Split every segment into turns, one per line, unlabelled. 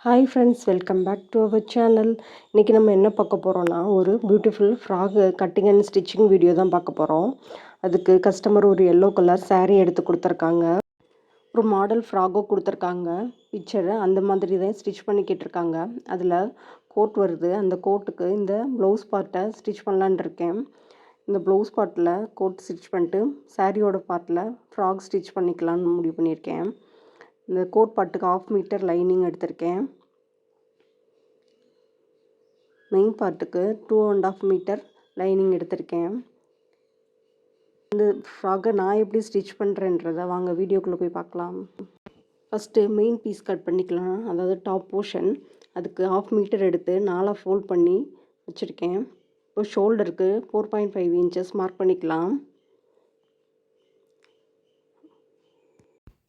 Hi friends, welcome back to our channel. இன்றைக்கி நம்ம என்ன பார்க்க போகிறோன்னா, ஒரு beautiful frock cutting and stitching video தான் பார்க்க போகிறோம். அதுக்கு கஸ்டமர் ஒரு எல்லோ கலர் saree எடுத்து கொடுத்துருக்காங்க. ஒரு மாடல் ஃப்ராகோ கொடுத்துருக்காங்க. பிக்சரு அந்த மாதிரி தான் ஸ்டிச் பண்ணிக்கிட்டு இருக்காங்க. அதில் கோட் வருது. அந்த கோட்டுக்கு இந்த ப்ளவுஸ் பார்ட்டை ஸ்டிச் பண்ணலான் இருக்கேன். இந்த ப்ளவுஸ் பார்ட்டில் கோட் ஸ்டிச் பண்ணிட்டு சாரியோட பார்ட்டில் ஃப்ராக் ஸ்டிச் பண்ணிக்கலான்னு முடிவு பண்ணியிருக்கேன். இந்த கோட் பார்ட்டுக்கு 1/2 மீட்டர் லைனிங் எடுத்திருக்கேன். மெயின் பார்ட்டுக்கு 2.5 மீட்டர் லைனிங் எடுத்திருக்கேன். இந்த ஃப்ராகை நான் எப்படி ஸ்டிச் பண்ணுறேன்றதை வாங்க வீடியோக்குள்ளே போய் பார்க்கலாம். ஃபஸ்ட்டு மெயின் பீஸ் கட் பண்ணிக்கலாம், அதாவது டாப் போர்ஷன். அதுக்கு 1/2 மீட்டர் எடுத்து 4 ஃபோல்ட் பண்ணி வச்சுருக்கேன். இப்போ ஷோல்டருக்கு 4.5 இன்ச்சஸ் மார்க் பண்ணிக்கலாம்.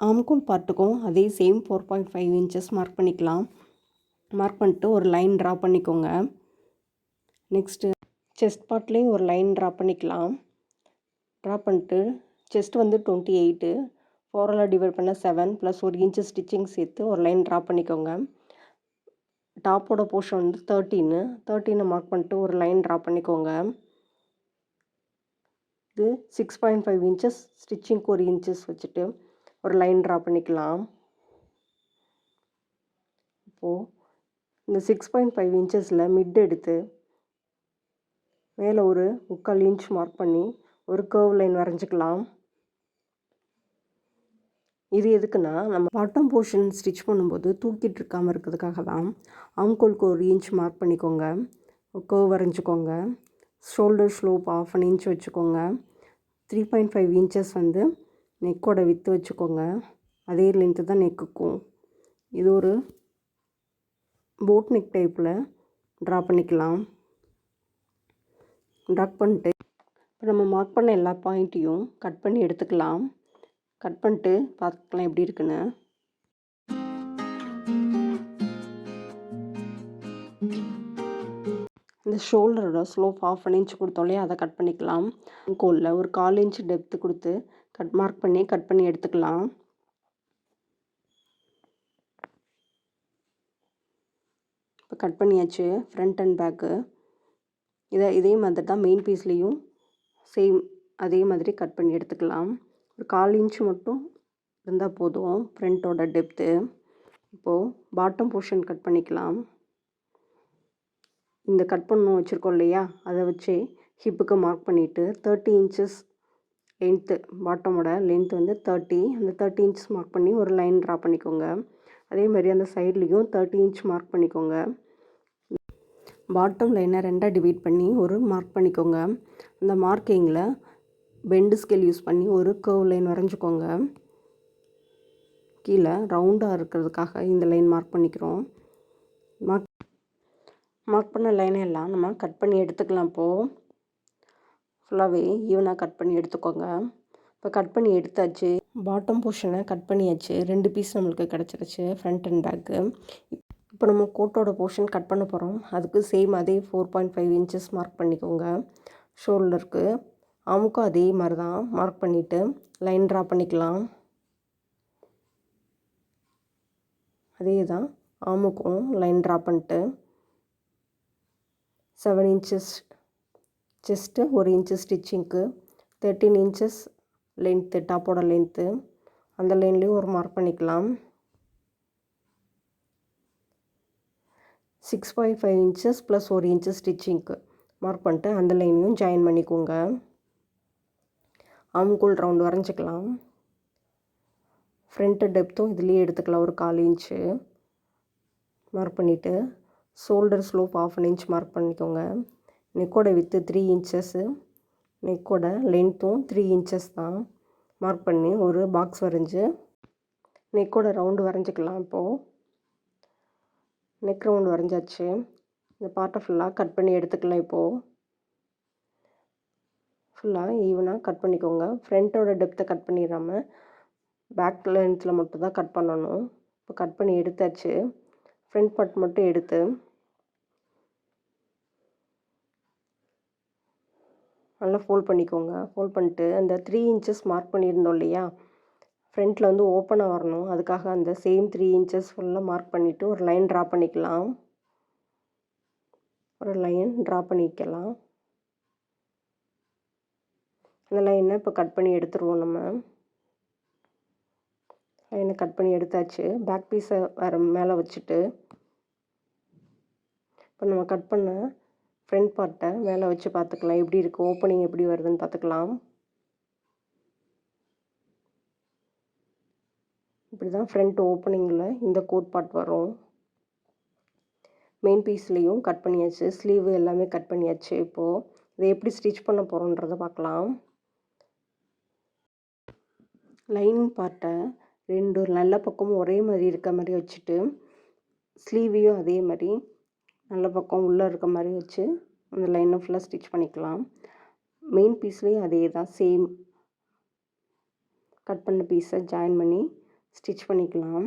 ஆம்கோல் பார்ட்டுக்கும் அதே சேம் 4.5 இன்ச்சஸ் மார்க் பண்ணிக்கலாம். மார்க் பண்ணிட்டு ஒரு லைன் ட்ரா பண்ணிக்கோங்க. நெக்ஸ்ட்டு செஸ்ட் பார்ட்லேயும் ஒரு லைன் ட்ரா பண்ணிக்கலாம். ட்ரா பண்ணிட்டு செஸ்ட் வந்து 28, 4 டிவைட் பண்ண 7 ப்ளஸ் 1 இன்ச்சு ஸ்டிச்சிங் சேர்த்து ஒரு லைன் ட்ரா பண்ணிக்கோங்க. டாப்போட போர்ஷன் வந்து 13 மார்க் பண்ணிட்டு ஒரு லைன் ட்ரா பண்ணிக்கோங்க. இது 6.5 இன்ச்சஸ் ஸ்டிச்சிங்க்கு 1 இன்ச்சஸ் வச்சுட்டு ஒரு லைன் ட்ரா பண்ணிக்கலாம். இப்போது இந்த 6.5 இன்ச்சஸில் மிட் எடுத்து மேலே ஒரு 3/4 இன்ச் மார்க் பண்ணி ஒரு கர்வ் லைன் வரைஞ்சிக்கலாம். இது எதுக்குன்னா, நம்ம பாட்டம் போர்ஷன் ஸ்டிச் பண்ணும்போது தூக்கிட்டு இருக்காமல் இருக்கிறதுக்காக தான். ஆம்கோலுக்கு 1 இன்ச் மார்க் பண்ணிக்கோங்க, கர்வ் வரைஞ்சிக்கோங்க. ஷோல்டர் ஸ்லோப் 1/2 இன்ச் வச்சுக்கோங்க. 3.5 இன்ச்சஸ் வந்து நெக்கோட வித்து வச்சுக்கோங்க. அதே லென்த்து தான் நெக்குக்கும். இது ஒரு போட் நெக் டைப்பில் ட்ரா பண்ணிக்கலாம். ட்ரா பண்ணிட்டு இப்போ நம்ம மார்க் பண்ண எல்லா பாயிண்ட்டையும் கட் பண்ணி எடுத்துக்கலாம். கட் பண்ணிட்டு பார்த்துக்கலாம் எப்படி இருக்குன்னு. இந்த ஷோல்டரோட ஸ்லோப் 1/2 இன்ச் கொடுத்தோம்லையே அதை கட் பண்ணிக்கலாம். கோலில் ஒரு 1/4 இன்ச் டெப்த்து கொடுத்து மார்க் பண்ணி கட் பண்ணி எடுத்துக்கலாம். இப்போ கட் பண்ணியாச்சு ஃப்ரண்ட் அண்ட் பேக்கு. இதே மாதிரி தான் மெயின் பீஸ்லேயும் சேம் அதே மாதிரி கட் பண்ணி எடுத்துக்கலாம். ஒரு 1/4 இன்ச் மட்டும் இருந்தால் போதும் ஃப்ரண்ட்டோட டெப்த்து. இப்போது பாட்டம் போர்ஷன் கட் பண்ணிக்கலாம். இந்த கட் பண்ணணும் வச்சுருக்கோம் இல்லையா, அதை வச்சு ஹிப்புக்கு மார்க் பண்ணிவிட்டு 30 இன்ச்சஸ் லென்த்து, பாட்டமோட லென்த் வந்து 30, அந்த 30 இன்ச்சஸ் மார்க் பண்ணி ஒரு லைன் ட்ரா பண்ணிக்கோங்க. அதே மாதிரி அந்த சைட்லேயும் 30 இன்ச் மார்க் பண்ணிக்கோங்க. பாட்டம் லைனை 2 டிவைட் பண்ணி ஒரு மார்க் பண்ணிக்கோங்க. அந்த மார்க்கிங்கில் பெண்டு ஸ்கேல் யூஸ் பண்ணி ஒரு கர்வ் லைன் வரைஞ்சிக்கோங்க. கீழே ரவுண்டாக இருக்கிறதுக்காக இந்த லைன் மார்க் பண்ணிக்கிறோம். மார்க் பண்ண லைனை எல்லாம் நம்ம கட் பண்ணி எடுத்துக்கலாம். இப்போது ஃபுல்லாகவே ஈவனாக கட் பண்ணி எடுத்துக்கோங்க. இப்போ கட் பண்ணி எடுத்தாச்சு. பாட்டம் போர்ஷனை கட் பண்ணியாச்சு. 2 பீஸ் நம்மளுக்கு கிடச்சிருச்சு, ஃப்ரண்ட் அண்ட் பேக்கு. இப்போ நம்ம கோட்டோட போர்ஷன் கட் பண்ண போகிறோம். அதுக்கு சேம் அதே 4.5 இன்ச்சஸ் மார்க் பண்ணிக்கோங்க. ஷோல்டருக்கு ஆமுக்கும் அதே மாதிரி தான் மார்க் பண்ணிவிட்டு லைன் ட்ரா பண்ணிக்கலாம். அதே தான் ஆமுக்கும் லைன் ட்ரா பண்ணிட்டு 7 இன்ச்சஸ் செஸ்ட்டு, 1 இன்ச்சு ஸ்டிச்சிங்க்கு, 13 இன்ச்சஸ் லென்த்து, டாப்போட லென்த்து. அந்த லைன்லேயும் ஒரு மார்க் பண்ணிக்கலாம். 6.5 இன்ச்சஸ் ப்ளஸ் 1 இன்ச்சு ஸ்டிச்சிங்க்கு மார்க் பண்ணிட்டு அந்த லைனையும் ஜாயின் பண்ணிக்கோங்க. ஆம்கோல் ரவுண்டு வரைஞ்சிக்கலாம். ஃப்ரண்ட்டு டெப்த்தும் இதுலேயே எடுத்துக்கலாம், ஒரு 1/4 இன்ச்சு மார்க் பண்ணிவிட்டு ஷோல்டர் ஸ்லோப் 1/2 இன்ச் மார்க் பண்ணிக்கோங்க. நெக்கோட வித்து 3 இன்ச்சஸ்ஸு, நெக்கோட லென்த்தும் 3 இன்ச்சஸ் தான். மார்க் பண்ணி ஒரு பாக்ஸ் வரைஞ்சி நெக்கோட ரவுண்டு வரைஞ்சிக்கலாம். இப்போது நெக் ரவுண்டு வரைஞ்சாச்சு. இந்த பார்ட்டை ஃபுல்லாக கட் பண்ணி எடுத்துக்கலாம். இப்போது ஃபுல்லாக ஈவனாக கட் பண்ணிக்கோங்க. ஃப்ரண்ட்டோட டெப்த்தை கட் பண்ணிடாமல் பேக் லென்த்தில் மட்டும் தான் கட் பண்ணணும். இப்போ கட் பண்ணி எடுத்தாச்சு. ஃப்ரண்ட் பார்ட் மட்டும் எடுத்து நல்லா ஃபோல்ட் பண்ணிக்கோங்க. ஃபோல்ட் பண்ணிட்டு அந்த 3 இன்ச்சஸ் மார்க் பண்ணியிருந்தோம் இல்லையா, ஃப்ரண்ட்டில் வந்து ஓப்பனாக வரணும். அதுக்காக அந்த சேம் 3 இன்ச்சஸ் ஃபுல்லாக மார்க் பண்ணிவிட்டு ஒரு லைன் ட்ரா பண்ணிக்கலாம். ஒரு லைன் ட்ரா பண்ணிக்கலாம். அந்த லைனை இப்போ கட் பண்ணி எடுத்துருவோம். நம்ம லைனை கட் பண்ணி எடுத்தாச்சு. பேக் பீஸை வேறு மேலே வச்சுட்டு இப்போ நம்ம கட் பண்ண ஃப்ரண்ட் பார்ட்டை மேலே வச்சு பார்த்துக்கலாம். எப்படி இருக்குது, ஓப்பனிங் எப்படி வருதுன்னு பார்த்துக்கலாம். இப்படி தான் ஃப்ரண்ட் ஓப்பனிங்கில் இந்த கோட் பார்ட் வரும். மெயின் பீஸ்லேயும் கட் பண்ணியாச்சு. ஸ்லீவ் எல்லாமே கட் பண்ணியாச்சு. இப்போது இதை எப்படி ஸ்டிச் பண்ண போகிறோன்றதை பார்க்கலாம். லைனிங் பார்ட்டை 2 நல்ல பக்கமும் ஒரே மாதிரி இருக்க மாதிரி வச்சுட்டு ஸ்லீவையும் அதே மாதிரி நல்ல பக்கம் உள்ளே இருக்க மாதிரி வச்சு அந்த லைனை ஃபுல்லாக ஸ்டிச் பண்ணிக்கலாம். மெயின் பீஸ்லேயும் அதே தான், சேம் கட் பண்ண பீஸை ஜாயின் பண்ணி ஸ்டிச் பண்ணிக்கலாம்.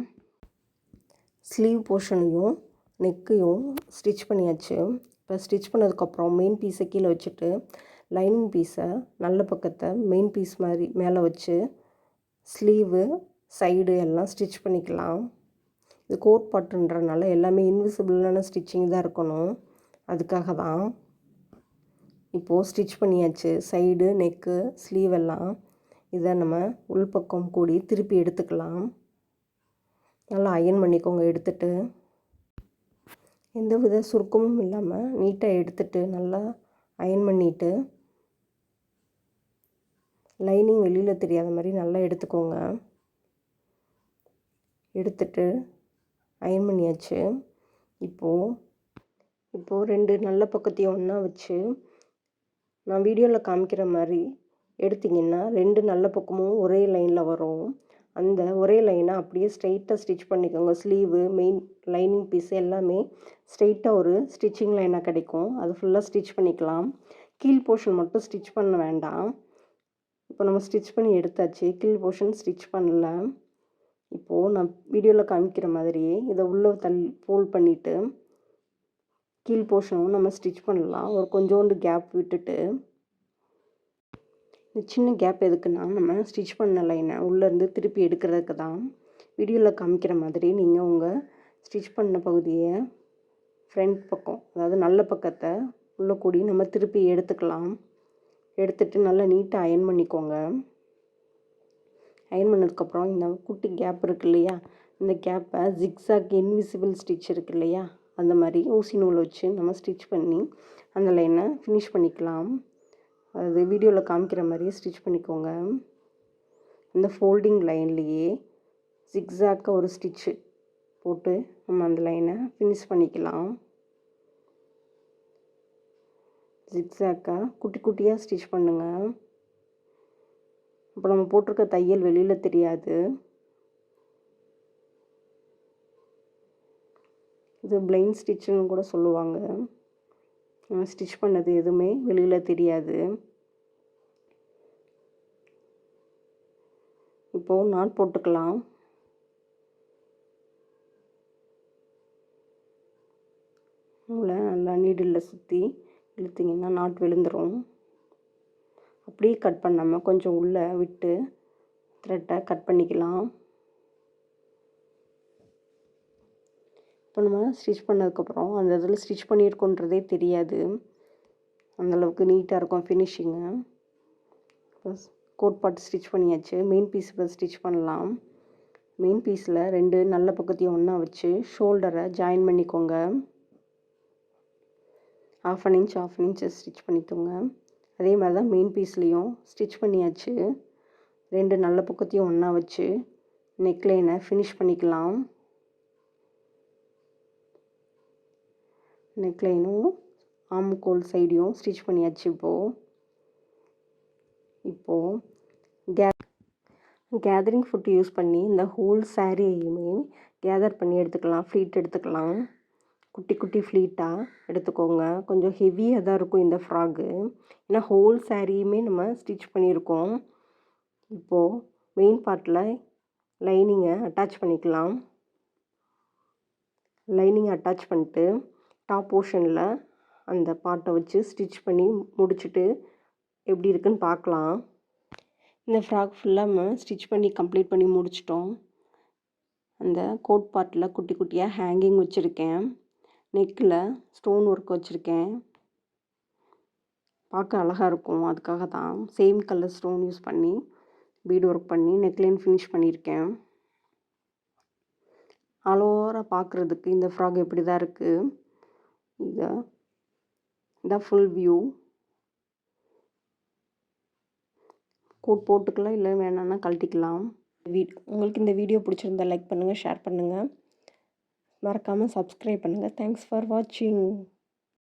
ஸ்லீவ் போர்ஷனையும் நெக்கையும் ஸ்டிச் பண்ணியாச்சு. இப்போ ஸ்டிச் பண்ணதுக்கப்புறம் மெயின் பீஸை கீழே வச்சுட்டு லைனிங் பீஸை நல்ல பக்கத்தை மெயின் பீஸ் மாதிரி மேலே வச்சு ஸ்லீவு சைடு எல்லாம் ஸ்டிச் பண்ணிக்கலாம். இது கோட் பார்ட்டுன்றனால எல்லாமே இன்விசிபிளான ஸ்டிச்சிங் தான் இருக்கணும். அதுக்காக தான் இப்போது ஸ்டிச் பண்ணியாச்சு. சைடு நெக்கு ஸ்லீவ் எல்லாம் இதை நம்ம உள்பக்கம் கூடி திருப்பி எடுத்துக்கலாம். நல்லா அயன் பண்ணிக்கோங்க. எடுத்துட்டு எந்த வித சுருக்கமும் இல்லாமல் நீட்டாக எடுத்துட்டு நல்லா அயன் பண்ணிவிட்டு லைனிங் வெளியில் தெரியாத மாதிரி நல்லா எடுத்துக்கோங்க. எடுத்துட்டு அயன் பண்ணியாச்சு. இப்போது 2 நல்ல பக்கத்தையும் ஒன்றா வச்சு நான் வீடியோவில் காமிக்கிற மாதிரி எடுத்திங்கன்னா 2 நல்ல பக்கமும் ஒரே லைனில் வரும். அந்த ஒரே லைனை அப்படியே ஸ்ட்ரைட்டாக ஸ்டிச் பண்ணிக்கோங்க. ஸ்லீவு மெயின் லைனிங் பீஸ் எல்லாமே ஸ்ட்ரைட்டாக ஒரு ஸ்டிச்சிங் லைனாக கிடைக்கும். அது ஃபுல்லாக ஸ்டிச் பண்ணிக்கலாம். கீழ் போர்ஷன் மட்டும் ஸ்டிச் பண்ண வேண்டாம். இப்போ நம்ம ஸ்டிச் பண்ணி எடுத்தாச்சு. கீழ் போர்ஷன் ஸ்டிச் பண்ணல. இப்போது நான் வீடியோவில் காமிக்கிற மாதிரியே இதை உள்ளே ஃபோல்ட் பண்ணிவிட்டு கீழ் போர்ஷனும் நம்ம ஸ்டிச் பண்ணலாம். ஒரு கொஞ்சோண்டு கேப் விட்டுட்டு, இந்த சின்ன கேப் எதுக்குன்னா நம்ம ஸ்டிச் பண்ண லைனை உள்ளேருந்து திருப்பி எடுக்கிறதுக்கு தான். வீடியோவில் காமிக்கிற மாதிரி நீங்கள் உங்கள் ஸ்டிச் பண்ண பகுதியை ஃப்ரண்ட் பக்கம், அதாவது நல்ல பக்கத்தை உள்ளே கூடி நம்ம திருப்பி எடுத்துக்கலாம். எடுத்துகிட்டு நல்லா நீட்டாக அயன் பண்ணிக்கோங்க. அயன் பண்ணதுக்கப்புறம் இந்த குட்டி கேப் இருக்குது இல்லையா, இந்த கேப்பை ஜிக்ஸாக் இன்விசிபிள் ஸ்டிச் இருக்குது இல்லையா, அந்த மாதிரி ஊசி நூல் வச்சு நம்ம ஸ்டிச் பண்ணி அந்த லைனை ஃபினிஷ் பண்ணிக்கலாம். அது வீடியோவில் காமிக்கிற மாதிரியே ஸ்டிச் பண்ணிக்கோங்க. இந்த ஃபோல்டிங் லைன்லேயே ஜிக்ஸாக்காக ஒரு ஸ்டிச்சு போட்டு நம்ம அந்த லைனை ஃபினிஷ் பண்ணிக்கலாம். ஜிக்ஸாக்காக குட்டி குட்டியாக ஸ்டிச் பண்ணுங்கள். அப்போ நம்ம போட்டிருக்க தையல் வெளியில் தெரியாது. இது பிளைண்ட் ஸ்டிச்சுன்னு கூட சொல்லுவாங்க. நம்ம ஸ்டிச் பண்ணது எதுவுமே வெளியில் தெரியாது. இப்போது நாட் போட்டுக்கலாம். நூலை நல்லா நீடில் சுற்றி இழுத்திங்கன்னா நாட் விழுந்துடும். அப்படியே கட் பண்ணாமல் கொஞ்சம் உள்ளே விட்டு த்ரெட்டை கட் பண்ணிக்கலாம். இப்போ நம்ம ஸ்டிச் பண்ணதுக்கப்புறம் அந்த இதில் ஸ்டிச் பண்ணியிருக்கோன்றதே தெரியாது. அந்தளவுக்கு நீட்டாக இருக்கும் ஃபினிஷிங்கு. இப்போ கோட் பார்ட் ஸ்டிச் பண்ணியாச்சு. மெயின் பீஸ் இப்போ ஸ்டிச் பண்ணலாம். மெயின் பீஸில் 2 நல்ல பக்கத்தையும் ஒன்றா வச்சு ஷோல்டரை ஜாயின் பண்ணிக்கோங்க. 1/2 இன்ச் ஸ்டிச் பண்ணிக்கோங்க. அதே மாதிரி தான் மெயின் பீஸ்லேயும் ஸ்டிச் பண்ணியாச்சு. 2 நல்ல பக்கத்தையும் ஒன்றா வச்சு நெக்லைனை ஃபினிஷ் பண்ணிக்கலாம். நெக்லைனும் ஆம்கோல் சைடையும் ஸ்டிச் பண்ணியாச்சு. இப்போது கேதரிங் ஃபுட் யூஸ் பண்ணி இந்த ஹோல் சாரீயுமே கேதர் பண்ணி எடுத்துக்கலாம். ஃப்ளீட் எடுத்துக்கலாம். குட்டி குட்டி ஃப்ளீட்டாக எடுத்துக்கோங்க. கொஞ்சம் ஹெவியாக தான் இருக்கும் இந்த ஃப்ராக்கு. ஏன்னா ஹோல் சாரியுமே நம்ம ஸ்டிச் பண்ணியிருக்கோம். இப்போது மெயின் பார்ட்டில் லைனிங்கை அட்டாச் பண்ணிக்கலாம். லைனிங்கை அட்டாச் பண்ணிட்டு டாப் போர்ஷனில் அந்த பார்ட்டை வச்சு ஸ்டிச் பண்ணி முடிச்சுட்டு எப்படி இருக்குன்னு பார்க்கலாம். இந்த ஃப்ராக் ஃபுல்லாக நம்ம ஸ்டிச் பண்ணி கம்ப்ளீட் பண்ணி முடிச்சிட்டோம். அந்த கோட் பார்ட்டில் குட்டி குட்டியாக ஹேங்கிங் வச்சுருக்கேன். நெக்கில் ஸ்டோன் ஒர்க் வச்சுருக்கேன். பார்க்க அழகாக இருக்கும். அதுக்காக தான் சேம் கலர் ஸ்டோன் யூஸ் பண்ணி பீட் ஒர்க் பண்ணி நெக்லைன் ஃபினிஷ் பண்ணியிருக்கேன். ஆல் ஓவராக பார்க்குறதுக்கு இந்த ஃப்ராக் இப்படி தான் இருக்குது. இதான் ஃபுல் வியூ. கோட் போட்டுக்கலாம், இல்லை வேணான்னா கழட்டிக்கலாம். உங்களுக்கு இந்த வீடியோ பிடிச்சிருந்தா லைக் பண்ணுங்கள், ஷேர் பண்ணுங்கள், மறக்காமல் சப்ஸ்கிரைப் பண்ணுங்கள். தேங்க்ஸ் ஃபார் வாட்சிங்.